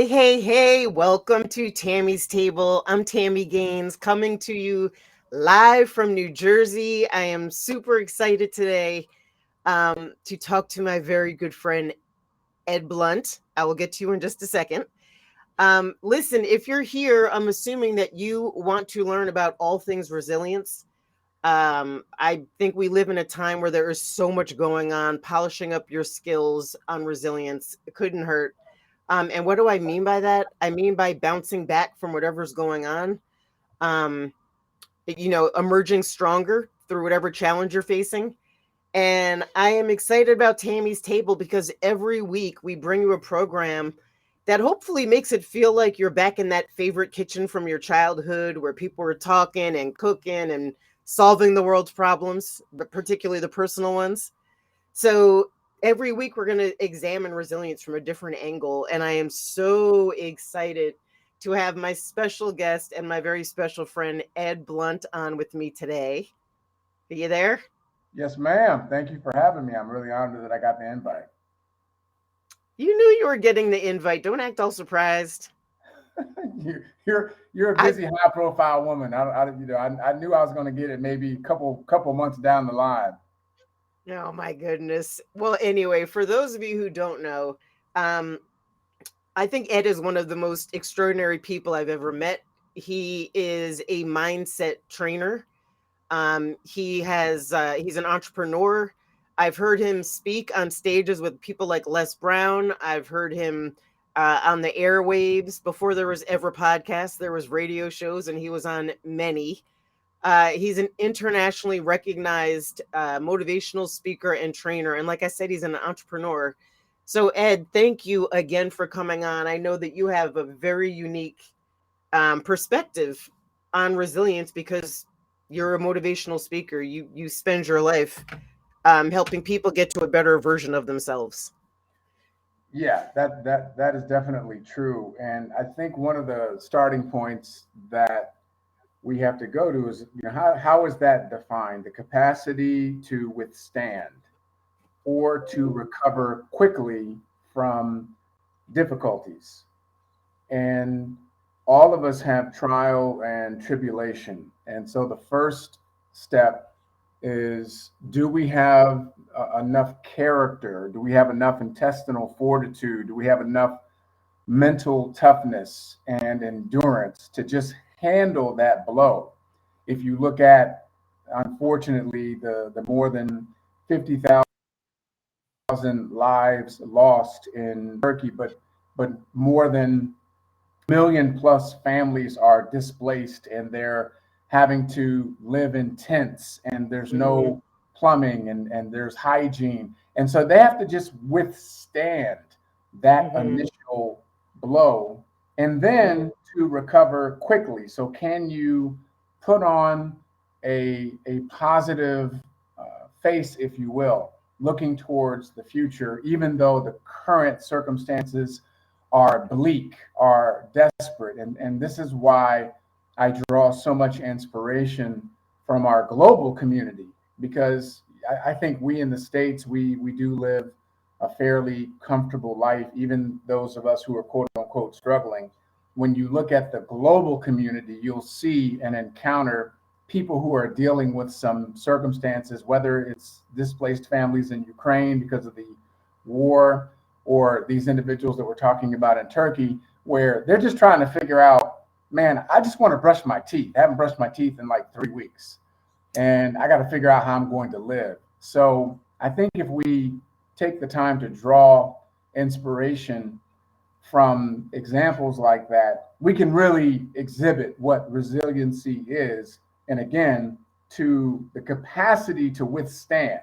Hey, welcome to Tammy's Table. I'm Tammy Gaines coming to you live from New Jersey. I am super excited today to talk to my very good friend, Ed Blunt. I will get to you in just a second. Listen, if you're here, I'm assuming that you want to learn about all things resilience. I think we live in a time where there is so much going on. Polishing up your skills on resilience couldn't hurt. And what do I mean by that? I mean by bouncing back from whatever's going on, um, emerging stronger through whatever challenge you're facing. And I am excited about Tammy's Table because every week we bring you a program that hopefully makes it feel like you're back in that favorite kitchen from your childhood where people were talking and cooking and solving the world's problems, but particularly the personal ones. So every week we're going to examine resilience from a different angle. And I am so excited to have my special guest and my very special friend, Ed Blunt, on with me today. Are you there? Yes, ma'am. Thank you for having me. I'm really honored that I got the invite. You knew you were getting the invite. Don't act all surprised. You're a I busy, high-profile woman. I knew I was going to get it maybe couple months down the line. Oh my goodness. Well, anyway, for those of you who don't know, um, I think Ed is one of the most extraordinary people I've ever met. He is a mindset trainer. He's an entrepreneur. I've heard him speak on stages with people like Les Brown. I've heard him on the airwaves before there was ever podcasts. There was radio shows, and he was on many. He's an internationally recognized motivational speaker and trainer, and like I said, he's an entrepreneur. So, Ed, thank you again for coming on. I know that you have a very unique perspective on resilience because you're a motivational speaker. You spend your life helping people get to a better version of themselves. Yeah, that is definitely true. And I think one of the starting points that we have to go to is, how is that defined? The capacity to withstand or to recover quickly from difficulties. And all of us have trial and tribulation. And so the first step is, do we have enough character? Do we have enough intestinal fortitude? Do we have enough mental toughness and endurance to just handle that blow? If you look at, unfortunately, the more than 50,000 lives lost in Turkey, but more than million plus families are displaced and they're having to live in tents and there's Hmm. no plumbing and there's hygiene. And so they have to just withstand that Hmm. initial blow and then to recover quickly. So can you put on a positive face, if you will, looking towards the future, even though the current circumstances are bleak, are desperate. And this is why I draw so much inspiration from our global community, because I think we in the States, we do live a fairly comfortable life, even those of us who are quote unquote struggling. When you look at the global community, you'll see and encounter people who are dealing with some circumstances, whether it's displaced families in Ukraine because of the war, or these individuals that we're talking about in Turkey, where they're just trying to figure out, man, I just want to brush my teeth. I haven't brushed my teeth in like 3 weeks, and I got to figure out how I'm going to live. So I think if we take the time to draw inspiration from examples like that, we can really exhibit what resiliency is. And again, to the capacity to withstand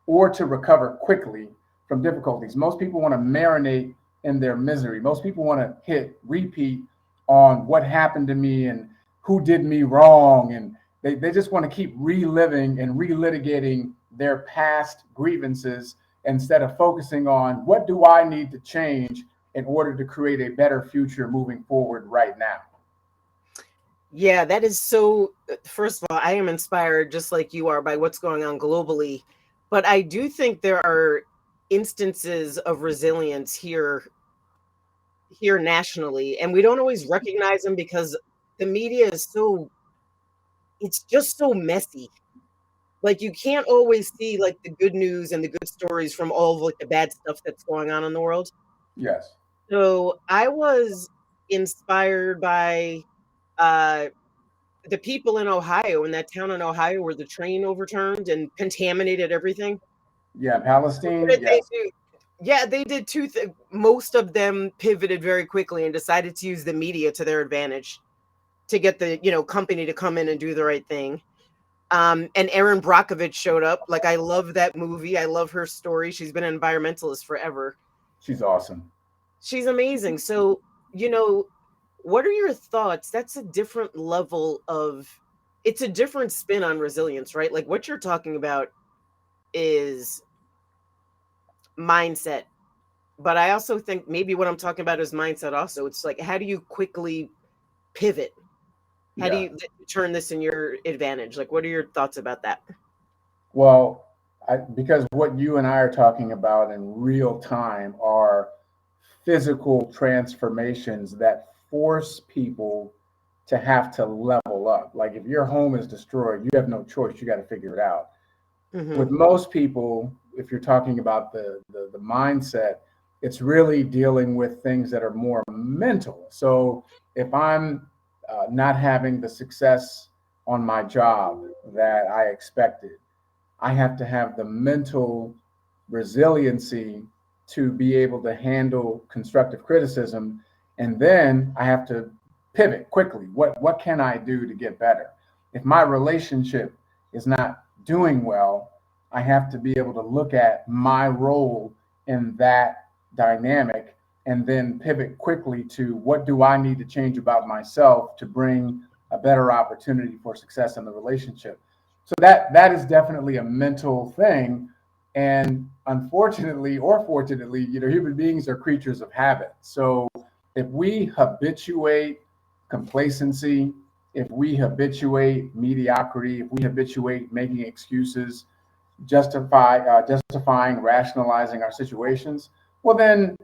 or to recover quickly from difficulties. Most people want to marinate in their misery. Most people want to hit repeat on what happened to me and who did me wrong. And they just want to keep reliving and relitigating their past grievances instead of focusing on, what do I need to change in order to create a better future moving forward right now. Yeah, that is so. First of all, I am inspired just like you are by what's going on globally. But I do think there are instances of resilience here nationally, and we don't always recognize them because the media is it's just so messy. Like, you can't always see, like, the good news and the good stories from all of, like, the bad stuff that's going on in the world. Yes. So, I was inspired by, uh, the people in Ohio, in that town in Ohio where the train overturned and contaminated everything. Yeah, So what Palestine. did they Yes. do? Yeah, they did 2 most of them pivoted very quickly and decided to use the media to their advantage to get the, company to come in and do the right thing. And Erin Brockovich showed up. Like, I love that movie. I love her story. She's been an environmentalist forever. She's awesome. She's amazing. So, what are your thoughts? That's a different level of it's a different spin on resilience, right? Like, what you're talking about is mindset. But I also think maybe what I'm talking about is mindset also. It's like, how do you quickly pivot? How do Yeah. you turn this in your advantage? Like, what are your thoughts about that? Well, because what you and I are talking about in real time are physical transformations that force people to have to level up. Like if your home is destroyed, you have no choice. You got to figure it out. Hmm. With most people, if you're talking about the mindset, it's really dealing with things that are more mental. So if I'm not having the success on my job that I expected, I have to have the mental resiliency to be able to handle constructive criticism. And then I have to pivot quickly. What can I do to get better? If my relationship is not doing well, I have to be able to look at my role in that dynamic and then pivot quickly to what do I need to change about myself to bring a better opportunity for success in the relationship. So that is definitely a mental thing. And unfortunately or fortunately, human beings are creatures of habit. So if we habituate complacency, if we habituate mediocrity, if we habituate making excuses, justifying, rationalizing our situations, well then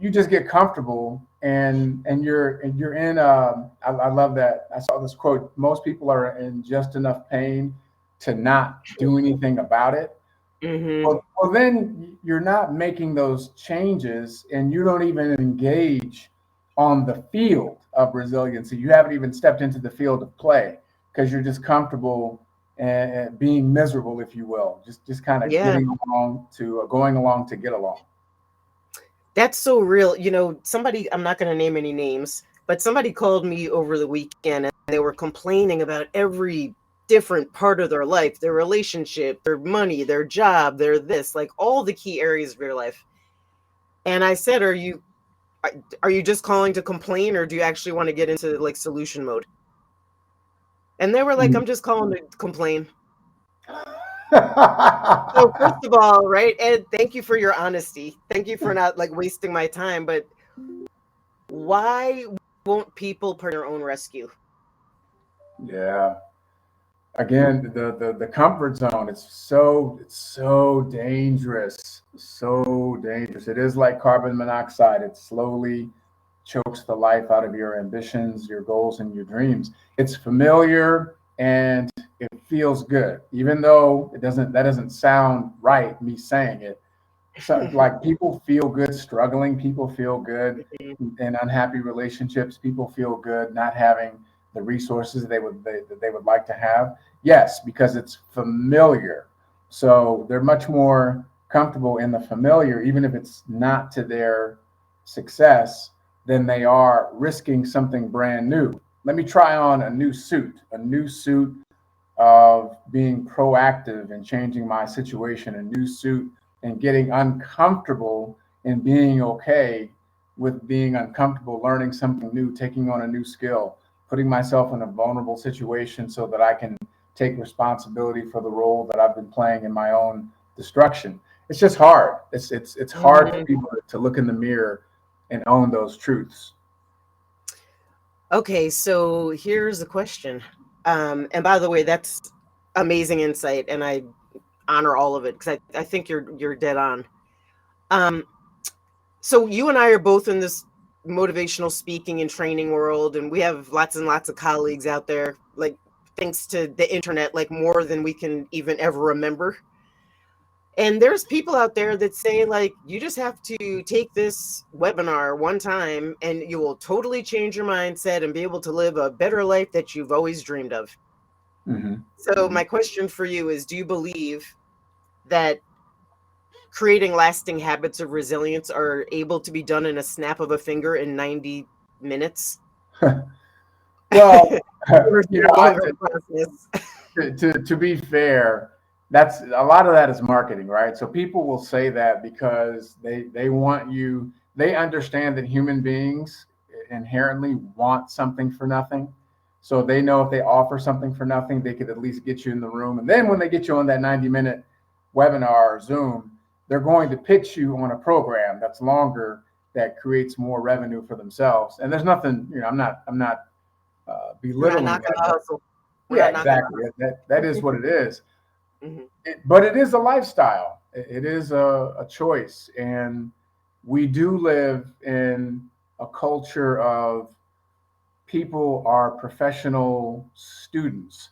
you just get comfortable and you're in I love that. I saw this quote: most people are in just enough pain to not do anything about it. Hmm. Well then you're not making those changes and you don't even engage on the field of resiliency. You haven't even stepped into the field of play because you're just comfortable and being miserable, if you will, just kind of Yeah, getting along to going along to get along. that's so real. Somebody, I'm not going to name any names, but somebody called me over the weekend and they were complaining about every different part of their life, their relationship, their money, their job, their this, like all the key areas of your life. And I said, are you just calling to complain or do you actually want to get into like solution mode? And they were like, I'm just calling to complain. So first of all, right, Ed, thank you for your honesty. Thank you for not like wasting my time. But why won't people part their own rescue? Yeah. Again, the comfort zone. It's so dangerous. So dangerous. It is like carbon monoxide. It slowly chokes the life out of your ambitions, your goals, and your dreams. It's familiar and it feels good, even though it doesn't. That doesn't sound right. Me saying it. So, like people feel good struggling. People feel good in unhappy relationships. People feel good not having the resources that they would like to have. Yes, because it's familiar. So they're much more comfortable in the familiar, even if it's not to their success, than they are risking something brand new. Let me try on a new suit of being proactive and changing my situation, a new suit and getting uncomfortable and being okay with being uncomfortable, learning something new, taking on a new skill, putting myself in a vulnerable situation so that I can take responsibility for the role that I've been playing in my own destruction. It's just hard. It's hard for Mhm. people to look in the mirror and own those truths. Okay, so here's the question. And by the way, that's amazing insight, and I honor all of it because I think you're dead on. Um, so you and I are both in this. motivational speaking and training world, and we have lots and lots of colleagues out there, like thanks to the internet, like more than we can even ever remember. And there's people out there that say, like, you just have to take this webinar one time and you will totally change your mindset and be able to live a better life that you've always dreamed of. Mm-hmm. So, Mm-hmm. my question for you is, do you believe that creating lasting habits of resilience are able to be done in a snap of a finger in 90 minutes? Well, Or is you it know, a longer process? to be fair, that's a lot of that is marketing, right? So people will say that because they want you. They understand that human beings inherently want something for nothing. So they know if they offer something for nothing, they could at least get you in the room. And then when they get you on that 90-minute webinar or Zoom, they're going to pitch you on a program that's longer that creates more revenue for themselves. And there's nothing, I'm not We're not belittling knocking that. the hustle. We're Yeah, not knocking exactly. That is what it is. Mhm. But it is a lifestyle. It is a choice, and we do live in a culture of people are professional students.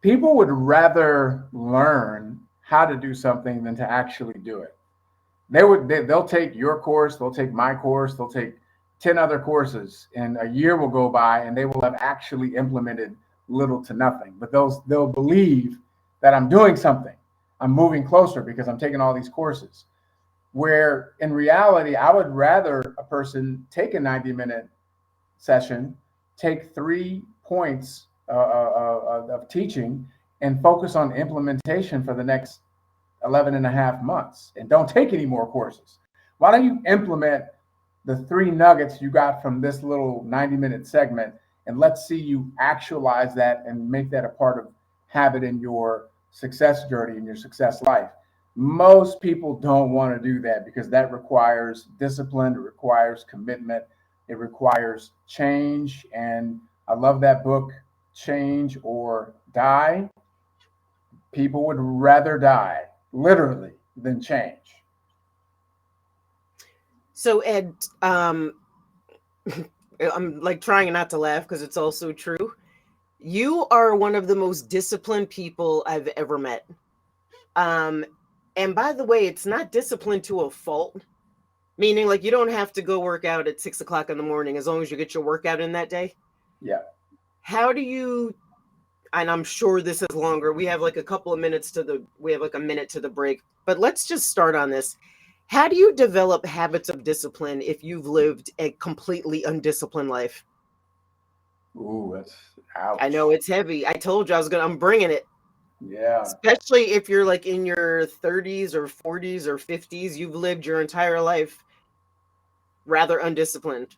People would rather learn how to do something than to actually do it. They'll take your course, they'll take my course, they'll take 10 other courses, and a year will go by and they will have actually implemented little to nothing. But they'll believe that I'm doing something. I'm moving closer because I'm taking all these courses. Where in reality, I would rather a person take a 90-minute session, take 3 points of teaching, and focus on implementation for the next 11 and a half months and don't take any more courses. Why don't you implement the 3 nuggets you got from this little 90-minute segment, and let's see you actualize that and make that a part of habit in your success journey, in your success life. Most people don't want to do that because that requires discipline, it requires commitment, it requires change. And I love that book, Change or Die. People would rather die, literally, than change. So, Ed, I'm like trying not to laugh because it's also true. You are one of the most disciplined people I've ever met. Um, and by the way, it's not discipline to a fault, meaning like you don't have to go work out at 6 o'clock in the morning as long as you get your workout in that day. Yeah. How do you, and I'm sure this is longer. We have like a couple of minutes we have like a minute to the break, but let's just start on this. How do you develop habits of discipline if you've lived a completely undisciplined life? Ooh, that's I know ouch. it's heavy. I told you I'm bringing it. Yeah. Especially if you're like in your 30s or 40s or 50s, you've lived your entire life rather undisciplined.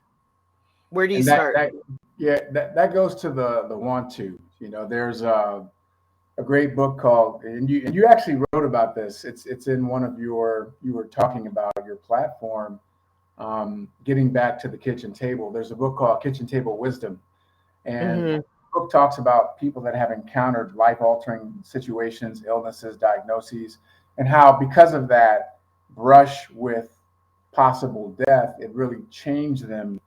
Where do you And that start? that yeah, that goes to the want to. There's a great book called, and you actually wrote about this. It's in one of you were talking about your platform, getting back to the kitchen table. There's a book called Kitchen Table Wisdom. And Hmm. the book talks about people that have encountered life altering situations, illnesses, diagnoses, and how, because of that brush with possible death, it really changed them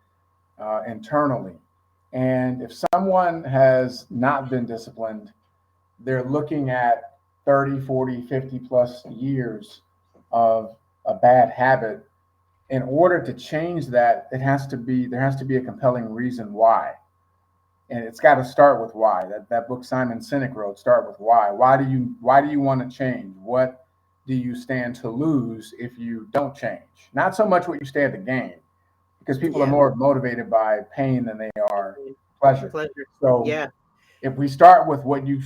internally. And if someone has not been disciplined, they're looking at 30, 40, 50 plus years of a bad habit. In order to change that, there has to be a compelling reason why. And it's got to start with why. That book Simon Sinek wrote, start with why. Why do you want to change? What do you stand to lose if you don't change? Not so much what you stand to gain, because people are Yeah. more motivated by pain than they are pleasure. Pleasure. So Yeah. if we start with what you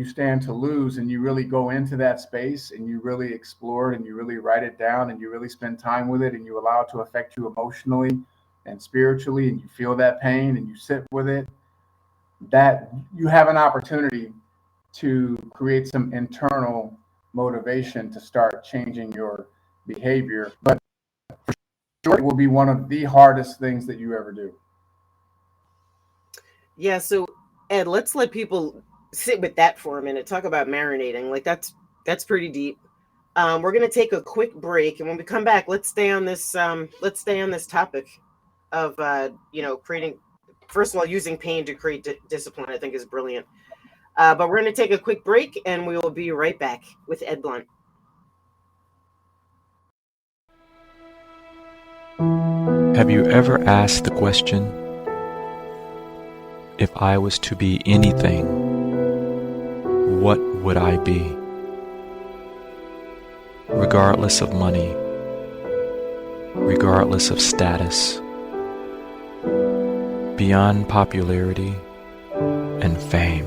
stand to lose, and you really go into that space and you really explore it and you really write it down and you really spend time with it and you allow it to affect you emotionally and spiritually, and you feel that pain and you sit with it, that you have an opportunity to create some internal motivation to start changing your behavior. But it will be one of the hardest things that you ever do. Yeah. So, Ed, let's let people sit with that for a minute. Talk about marinating. Like that's pretty deep. We're gonna take a quick break, and when we come back, let's stay on this. Let's stay on this topic. of creating. First of all, using pain to create discipline, I think, is brilliant. But we're going to take a quick break, and we will be right back with Ed Blunt. Have you ever asked the question, if I was to be anything, what would I be? Regardless of money, regardless of status, beyond popularity and fame.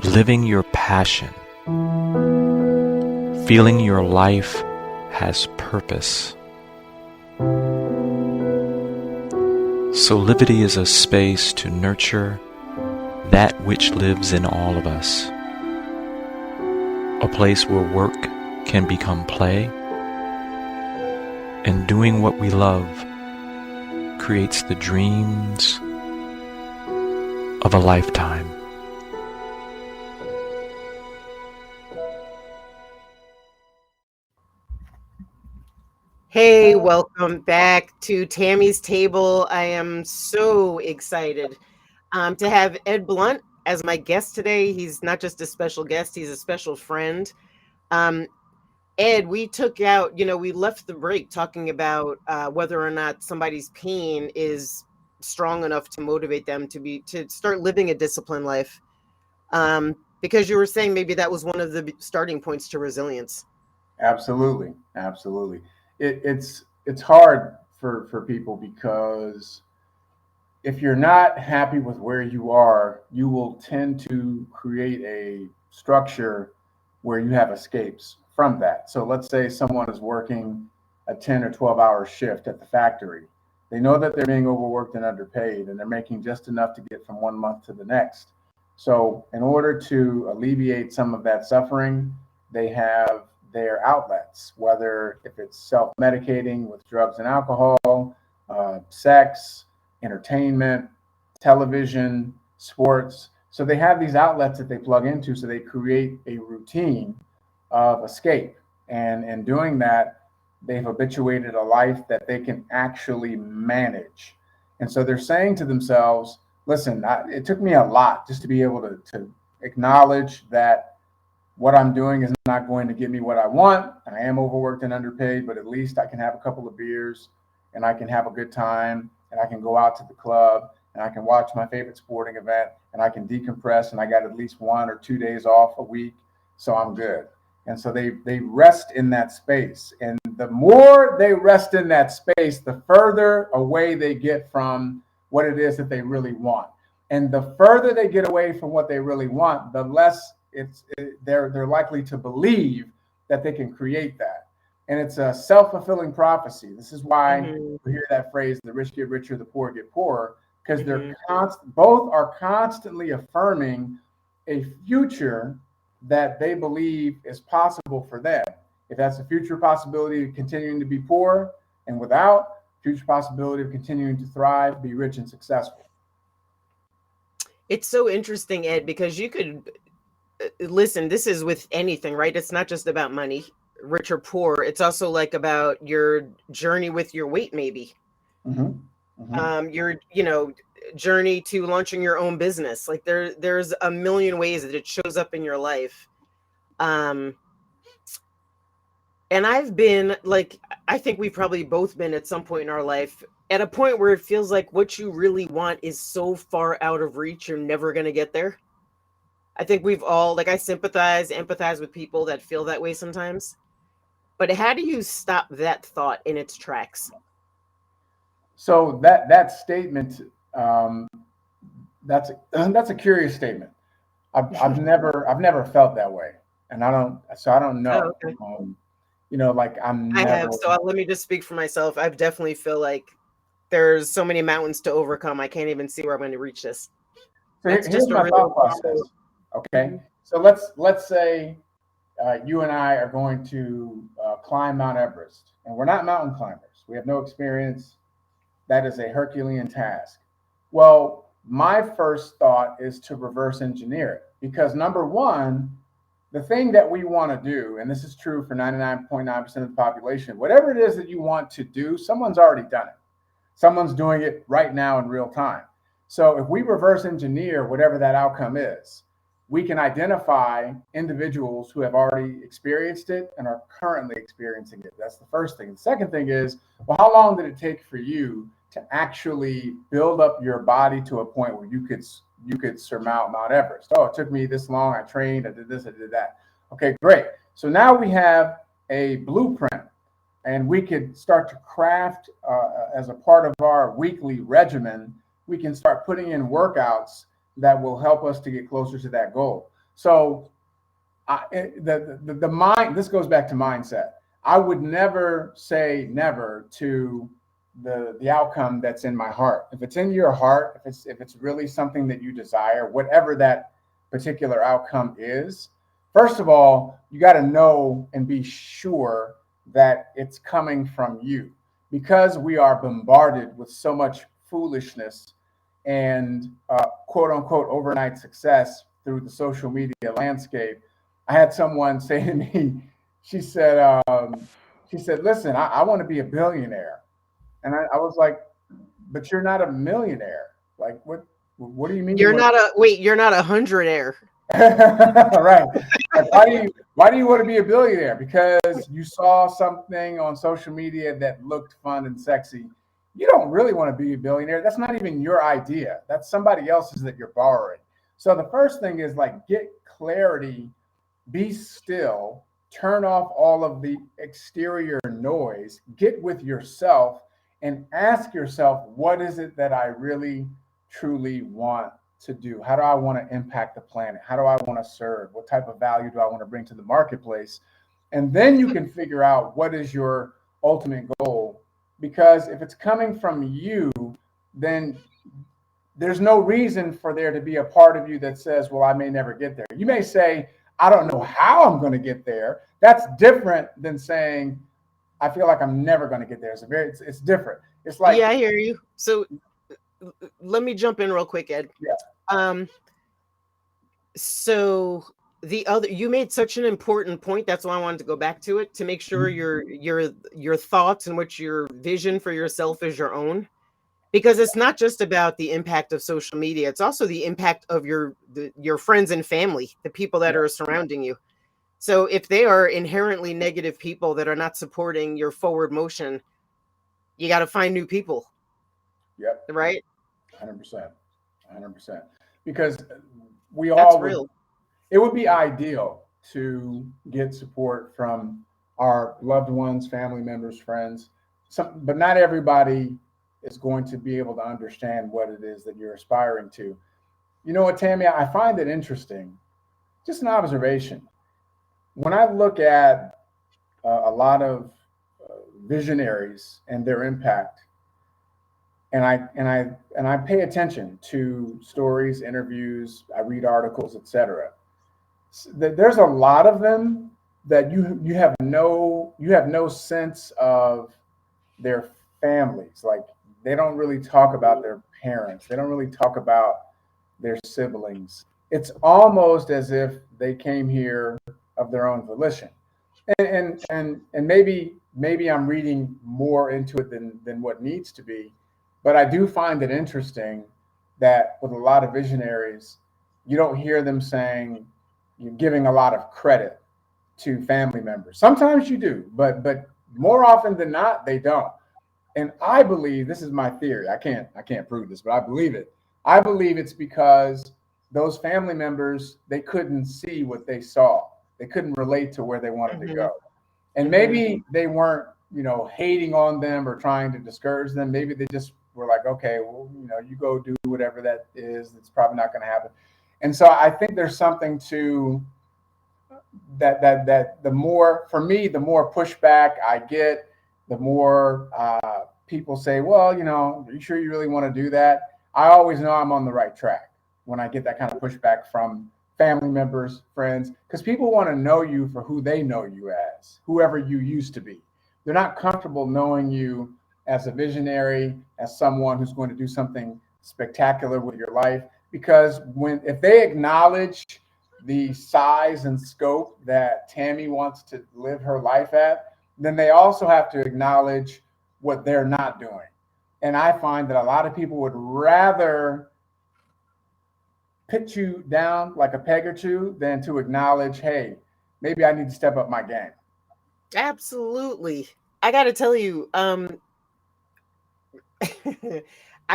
Living your passion, feeling your life has purpose. Soulivity is a space to nurture that which lives in all of us. A place where work can become play, and doing what we love creates the dreams of a lifetime. Hey, welcome back to Tammy's Table. I am so excited to have Ed Blunt as my guest today. He's not just a special guest, he's a special friend. Ed, we we left the break talking about whether or not somebody's pain is strong enough to motivate them to start living a disciplined life. Because you were saying maybe that was one of the starting points to resilience. Absolutely, absolutely. It's hard for people because if you're not happy with where you are, you will tend to create a structure where you have escapes from that. So let's say someone is working a 10 or 12-hour shift at the factory. They know that they're being overworked and underpaid, and they're making just enough to get from one month to the next. So in order to alleviate some of that suffering, they have their outlets, whether if it's self-medicating with drugs and alcohol, sex, entertainment, television, sports. So they have these outlets that they plug into, so they create a routine of escape. And in doing that, they've habituated a life that they can actually manage. And so they're saying to themselves, listen, it took me a lot just to be able to acknowledge that what I'm doing is not going to get me what I want. I am overworked and underpaid, but at least I can have a couple of beers and I can have a good time and I can go out to the club and I can watch my favorite sporting event and I can decompress and I got at least 1 or 2 days off a week, so I'm good. And so they rest in that space. And the more they rest in that space, the further away they get from what it is that they really want. And the further they get away from what they really want, the less they're likely to believe that they can create that. And it's a self-fulfilling prophecy. This is why we hear that phrase, the rich get richer, the poor get poorer, because they're both are constantly affirming a future that they believe is possible for them. If that's a future possibility of continuing to be poor and without, future possibility of continuing to thrive, be rich and successful. It's so interesting, Ed, because you could listen, this is with anything, right? It's not just about money, rich or poor. It's also like about your journey with your weight, maybe. Your, journey to launching your own business. Like there's a million ways that it shows up in your life. And I've been like, I think we've probably both been at some point in our life at a point where it feels like what you really want is so far out of reach, you're never going to get there. I think we've all, like, I empathize with people that feel that way sometimes. But how do you stop that thought in its tracks? So that statement, that's a curious statement. I've never felt that way, and I don't know. Oh, okay. Like I'm I never. have. So let me just speak for myself. I've definitely feel like there's so many mountains to overcome. I can't even see where I'm going to reach this. So That's here's just a my really thought process. Okay, so let's say you and I are going to climb Mount Everest, and we're not mountain climbers. We have no experience. That is a Herculean task. Well, my first thought is to reverse engineer it because number one, the thing that we want to do, and this is true for 99.9% of the population, whatever it is that you want to do, someone's already done it. Someone's doing it right now in real time. So if we reverse engineer whatever that outcome is, we can identify individuals who have already experienced it and are currently experiencing it. That's the first thing. The second thing is, well, how long did it take for you to actually build up your body to a point where you could surmount Mount Everest? Oh, it took me this long. I trained, I did this, I did that. Okay, great. So now we have a blueprint, and we could start to craft as a part of our weekly regimen. We can start putting in workouts that will help us to get closer to that goal. So the mind, this goes back to mindset. I would never say never to the outcome that's in my heart. If it's in your heart, if it's really something that you desire, whatever that particular outcome is, first of all, you got to know and be sure that it's coming from you, because we are bombarded with so much foolishness and quote unquote overnight success through the social media landscape. I had someone say to me, she said, listen, I want to be a billionaire. And I was like, but you're not a millionaire. Like, what do you mean? You're not a hundredaire. Right. Like, why do you want to be a billionaire? Because you saw something on social media that looked fun and sexy. You don't really want to be a billionaire. That's not even your idea. That's somebody else's that you're borrowing. So the first thing is, like, get clarity, be still, turn off all of the exterior noise, get with yourself and ask yourself, what is it that I really, truly want to do? How do I want to impact the planet? How do I want to serve? What type of value do I want to bring to the marketplace? And then you can figure out what is your ultimate goal. Because if it's coming from you, then there's no reason for there to be a part of you that says, well, I may never get there. You may say, I don't know how I'm going to get there. That's different than saying, I feel like I'm never going to get there. It's different. It's like, yeah, I hear you. So let me jump in real quick, Ed. Yeah. So you made such an important point. That's why I wanted to go back to it, to make sure your thoughts and what your vision for yourself is your own, because it's not just about the impact of social media. It's also the impact of your friends and family, the people that are surrounding you. So if they are inherently negative people that are not supporting your forward motion, you got to find new people. Yep. Right. 100%. Because That's real. It would be ideal to get support from our loved ones, family members, friends, but not everybody is going to be able to understand what it is that you're aspiring to. You know what, Tami, I find it interesting, just an observation. When I look at a lot of visionaries and their impact, and I pay attention to stories, interviews, I read articles, etc. There's a lot of them that you have no sense of their families. Like, they don't really talk about their parents. They don't really talk about their siblings. It's almost as if they came here of their own volition. And maybe I'm reading more into it than what needs to be. But I do find it interesting that with a lot of visionaries, you don't hear them saying, you're giving a lot of credit to family members. Sometimes you do, but more often than not, they don't. And I believe, this is my theory, I can't prove this, but I believe it. I believe it's because those family members, they couldn't see what they saw. They couldn't relate to where they wanted to go. And maybe they weren't, hating on them or trying to discourage them. Maybe they just were like, okay, well, you go do whatever that is. It's probably not going to happen. And so I think there's something to that the more, for me, the more pushback I get, the more people say, well, are you sure you really want to do that? I always know I'm on the right track when I get that kind of pushback from family members, friends, because people want to know you for who they know you as, whoever you used to be. They're not comfortable knowing you as a visionary, as someone who's going to do something spectacular with your life, because if they acknowledge the size and scope that Tami wants to live her life at, then they also have to acknowledge what they're not doing. And I find that a lot of people would rather put you down like a peg or two than to acknowledge, hey, maybe I need to step up my game. Absolutely. I got to tell you, I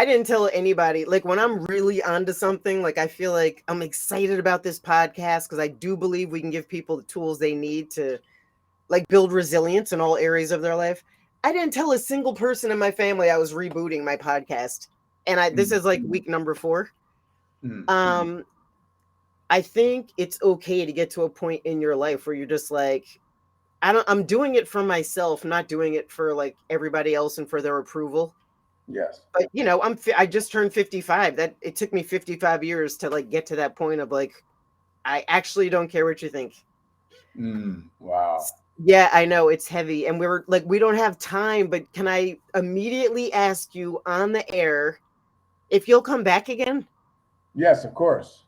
didn't tell anybody, like when I'm really onto something, like I feel like I'm excited about this podcast because I do believe we can give people the tools they need to like build resilience in all areas of their life. I didn't tell a single person in my family I was rebooting my podcast. And this is like week number 4. I think it's okay to get to a point in your life where you're just like, I'm doing it for myself, not doing it for like everybody else and for their approval. Yes. But you know, I just turned 55. That it took me 55 years to like get to that point of like, I actually don't care what you think. Wow. Yeah, I know it's heavy. And we're like, we don't have time, but can I immediately ask you on the air if you'll come back again? Yes, of course.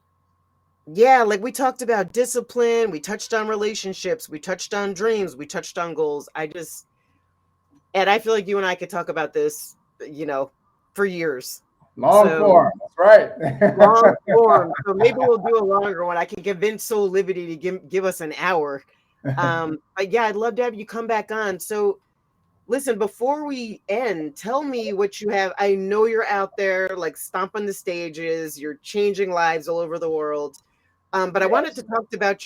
Yeah, like we talked about discipline, we touched on relationships, we touched on dreams, we touched on goals. And I feel like you and I could talk about this, you know, for years. Long form, that's right. Long form. So maybe we'll do a longer one. I can convince Soulivity to give us an hour. But yeah, I'd love to have you come back on. So listen, before we end, tell me what you have. I know you're out there like stomping the stages, you're changing lives all over the world. But I wanted to talk about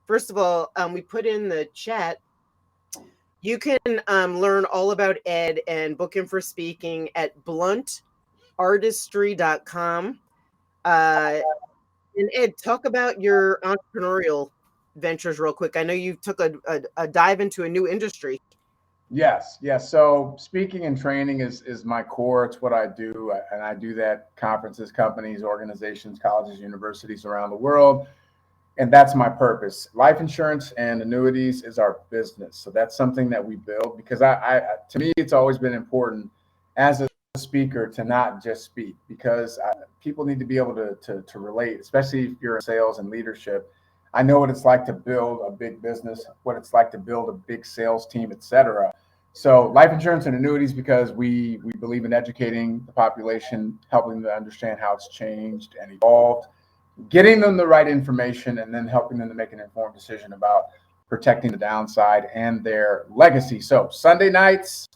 first of all, we put in the chat, you can learn all about Ed and book him for speaking at BluntArtistry.com. And Ed, talk about your entrepreneurial ventures real quick. I know you took a dive into a new industry. Yes. So speaking and training is my core. It's what I do. And I do that at conferences, companies, organizations, colleges, universities around the world. And that's my purpose. Life insurance and annuities is our business. So that's something that we build because to me, it's always been important as a speaker to not just speak because people need to be able to relate, especially if you're in sales and leadership. I know what it's like to build a big business, what it's like to build a big sales team, et cetera. So life insurance and annuities, because we believe in educating the population, helping them to understand how it's changed and evolved, getting them the right information, and then helping them to make an informed decision about protecting the downside and their legacy. So Sunday nights,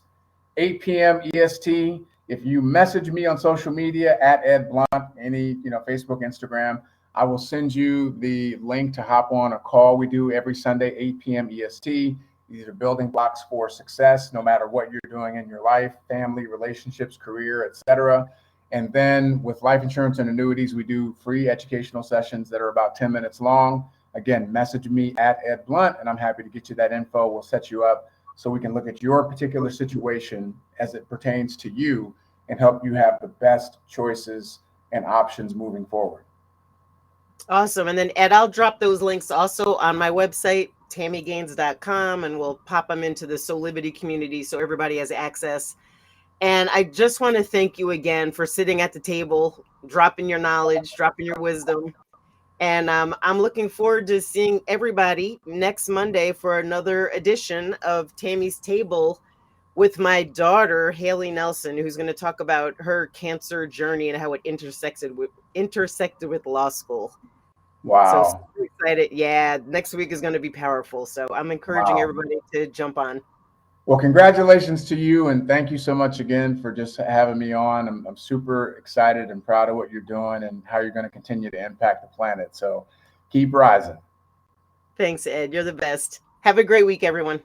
8 p.m. EST. If you message me on social media at Ed Blunt, Facebook, Instagram, I will send you the link to hop on a call we do every Sunday, 8 p.m. EST. These are building blocks for success, no matter what you're doing in your life, family, relationships, career, etc. And then with life insurance and annuities, we do free educational sessions that are about 10 minutes long. Again, message me at Ed Blunt, and I'm happy to get you that info. We'll set you up so we can look at your particular situation as it pertains to you and help you have the best choices and options moving forward. Awesome. And then Ed, I'll drop those links also on my website, TamiGaines.com, and we'll pop them into the Soulivity community so everybody has access. And I just want to thank you again for sitting at the table, dropping your knowledge, dropping your wisdom. And I'm looking forward to seeing everybody next Monday for another edition of Tami's Table with my daughter, Haley Nelson, who's going to talk about her cancer journey and how it intersected with law school. Wow. So super excited. Yeah, next week is going to be powerful. So I'm encouraging everybody to jump on. Well, congratulations to you. And thank you so much again for just having me on. I'm super excited and proud of what you're doing and how you're going to continue to impact the planet. So keep rising. Thanks, Ed. You're the best. Have a great week, everyone.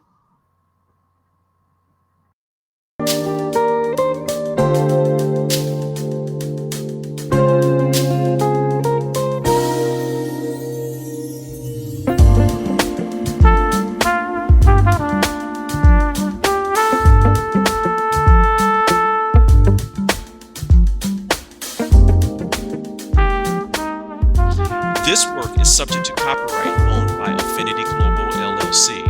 This work is subject to copyright owned by Affinity Global LLC.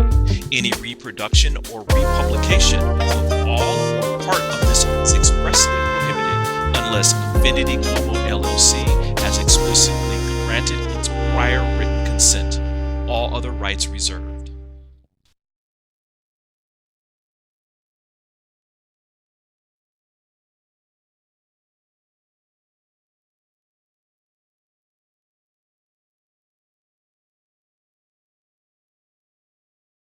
Any reproduction or republication of all or part of this is expressly prohibited unless Affinity Global LLC has explicitly granted its prior written consent. All other rights reserved.